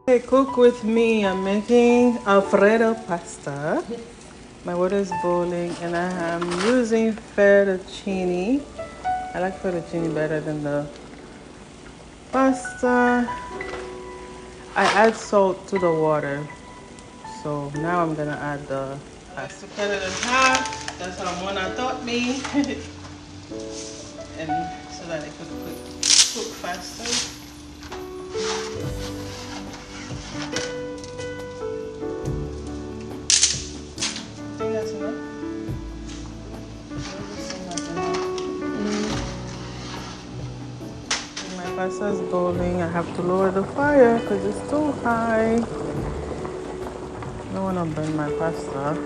Hey, cook with me. I'm making Alfredo pasta. My water is boiling and I am using fettuccine. I like fettuccine better than the pasta. I add salt to the water. So now I'm gonna add the pasta. Cut it in half. That's how Mona taught me. And so that it could cook faster. I think that's enough. My pasta is boiling. I have to lower the fire because it's too high. I don't want to burn my pasta.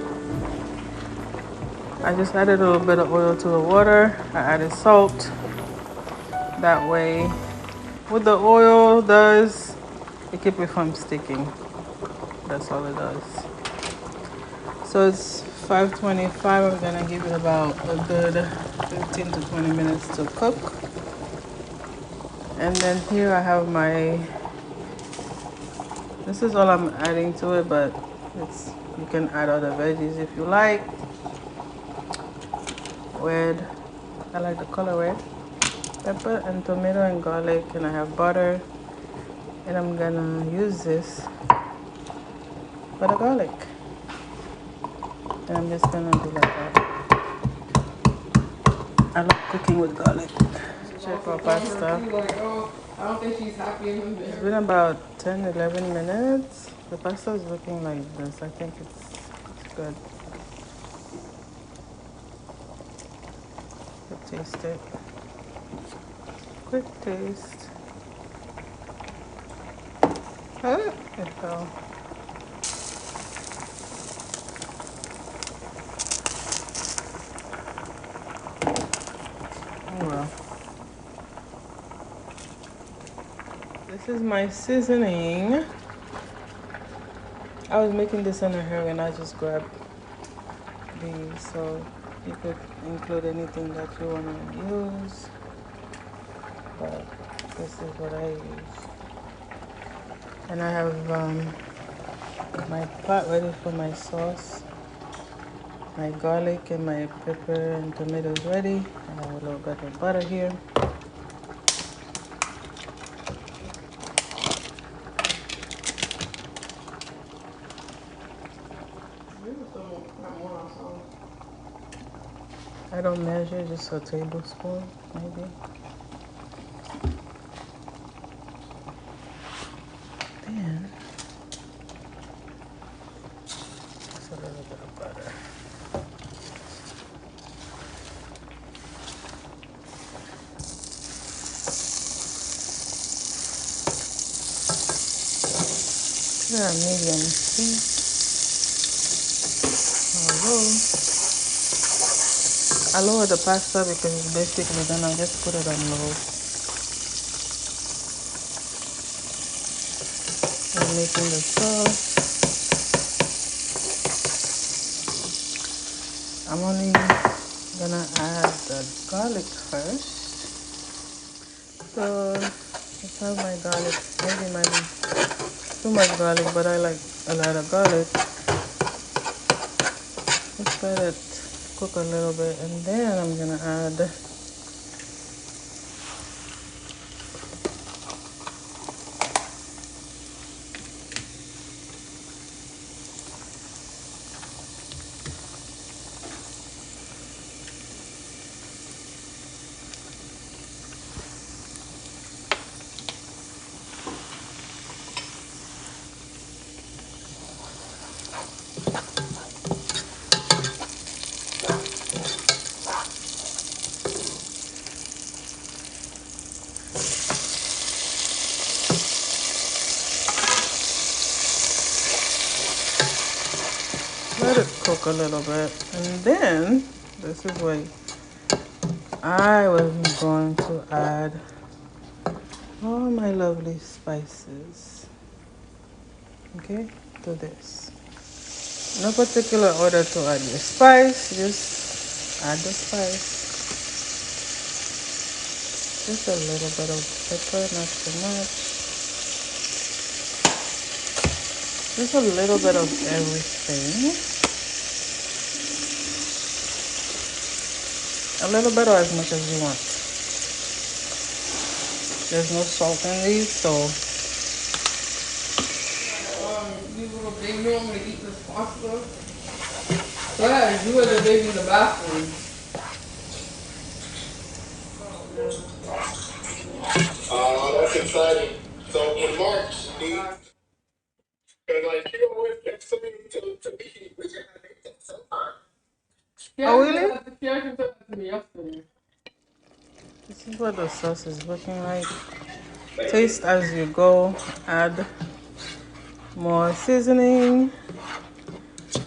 I just added a little bit of oil to the water. I added salt. That way, what the oil does, it keeps it from sticking. That's all it does. So it's 5:25. I'm gonna give it about a good 15 to 20 minutes to cook. And then here I have my. This is all I'm adding to it, but you can add other veggies if you like. Red, I like the color red. Pepper and tomato and garlic, and I have butter. And I'm gonna use this for the garlic. And I'm just gonna do like that. I love cooking with garlic. Check our pasta. I don't think she's happy in her. It's been about 10, 11 minutes. The pasta is looking like this. I think it's good. Let's taste it. Quick taste. Oh, it fell. Oh well. This is my seasoning. I was making this in a hurry and I just grabbed these, so you could include anything that you want to use, but this is what I use. And I have my pot ready for my sauce. My garlic and my pepper and tomatoes ready. I have a little bit of butter here. I don't measure, just a tablespoon, maybe. Then, just a little bit of butter. Yeah, medium heat. I lower the pasta because it's basically done. I just put it on low. I'm making the sauce. I'm only gonna add the garlic first. So let's have my garlic. Maybe might be too much garlic, but I like a lot of garlic. Let's let it cook a little bit, and then I'm gonna add let it cook a little bit, and then this is where I was going to add all my lovely spices. Okay, to this. No particular order to add your spice, just add the spice. Just a little bit of pepper, not too much. Just a little bit of everything. A little bit or as much as you want. There's no salt in these, so. You little baby want me to eat this pasta? Yeah, you and the baby in the bathroom. That's exciting. So when March needs, and like he always gets something to me, which I think that's so far. Yeah, Oh, really? Yeah, said that to me yesterday. This is what the sauce is looking like. Taste as you go. Add more seasoning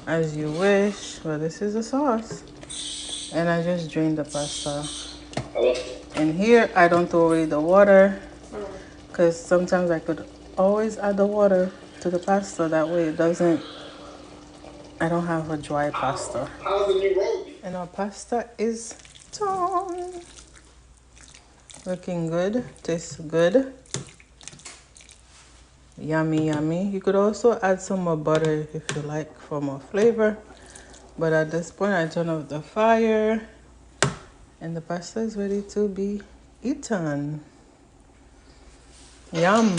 as you wish. But this is the sauce. And I just drained the pasta. And here I don't throw away the water because sometimes I could always add the water to the pasta. That way it doesn't, I don't have a dry pasta. How's the new road? And our pasta is done. Looking good, tastes good. Yummy, yummy. You could also add some more butter if you like for more flavor. But at this point, I turn off the fire and the pasta is ready to be eaten. Yum.